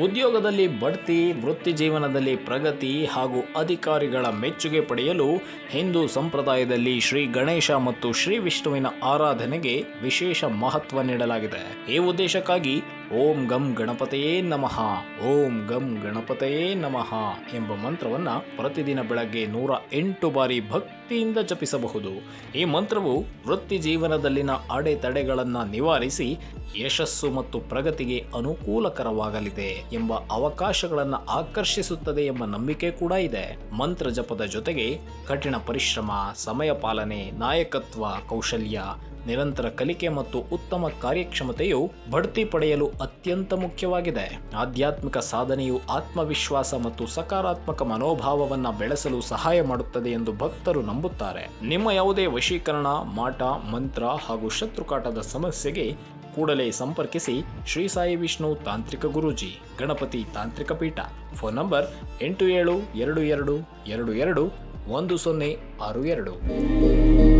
ಉದ್ಯೋಗದಲ್ಲಿ ಬಡ್ತಿ, ವೃತ್ತಿ ಜೀವನದಲ್ಲಿ ಪ್ರಗತಿ ಹಾಗೂ ಅಧಿಕಾರಿಗಳ ಮೆಚ್ಚುಗೆ ಪಡೆಯಲು ಹಿಂದೂ ಸಂಪ್ರದಾಯದಲ್ಲಿ ಶ್ರೀ ಗಣೇಶ ಮತ್ತು ಶ್ರೀ ವಿಷ್ಣುವಿನ ಆರಾಧನೆಗೆ ವಿಶೇಷ ಮಹತ್ವ ನೀಡಲಾಗಿದೆ. ಈ ಉದ್ದೇಶಕ್ಕಾಗಿ ಓಂ ಗಂ ಗಣಪತಯೇ ನಮಃ, ಓಂ ಗಂ ಗಣಪತಯೇ ನಮಃ ಎಂಬ ಮಂತ್ರವನ್ನ ಪ್ರತಿದಿನ ಬೆಳಗ್ಗೆ 108 ಬಾರಿ ಭಕ್ತಿಯಿಂದ ಜಪಿಸಬಹುದು. ಈ ಮಂತ್ರವು ವೃತ್ತಿ ಜೀವನದಲ್ಲಿನ ಅಡೆತಡೆಗಳನ್ನು ನಿವಾರಿಸಿ ಯಶಸ್ಸು ಮತ್ತು ಪ್ರಗತಿಗೆ ಅನುಕೂಲಕರವಾಗಲಿದೆ ಎಂಬ ಅವಕಾಶಗಳನ್ನು ಆಕರ್ಷಿಸುತ್ತದೆ ಎಂಬ ನಂಬಿಕೆ ಕೂಡ ಇದೆ. ಮಂತ್ರ ಜಪದ ಜೊತೆಗೆ ಕಠಿಣ ಪರಿಶ್ರಮ, ಸಮಯ ಪಾಲನೆ, ನಾಯಕತ್ವ ಕೌಶಲ್ಯ, ನಿರಂತರ ಕಲಿಕೆ ಮತ್ತು ಉತ್ತಮ ಕಾರ್ಯಕ್ಷಮತೆಯು ಬಡ್ತಿ ಪಡೆಯಲು ಅತ್ಯಂತ ಮುಖ್ಯವಾಗಿದೆ. ಆಧ್ಯಾತ್ಮಿಕ ಸಾಧನೆಯು ಆತ್ಮವಿಶ್ವಾಸ ಮತ್ತು ಸಕಾರಾತ್ಮಕ ಮನೋಭಾವವನ್ನು ಬೆಳೆಸಲು ಸಹಾಯ ಮಾಡುತ್ತದೆ ಎಂದು ಭಕ್ತರು ನಂಬುತ್ತಾರೆ. ನಿಮ್ಮ ಯಾವುದೇ ವಶೀಕರಣ, ಮಾಟ, ಮಂತ್ರ ಹಾಗೂ ಶತ್ರುಕಾಟದ ಸಮಸ್ಯೆಗೆ ಕೂಡಲೇ ಸಂಪರ್ಕಿಸಿ ಶ್ರೀ ಸಾಯಿ ವಿಷ್ಣು ತಾಂತ್ರಿಕ ಗುರೂಜಿ, ಗಣಪತಿ ತಾಂತ್ರಿಕ ಪೀಠ. Phone number 8722221062.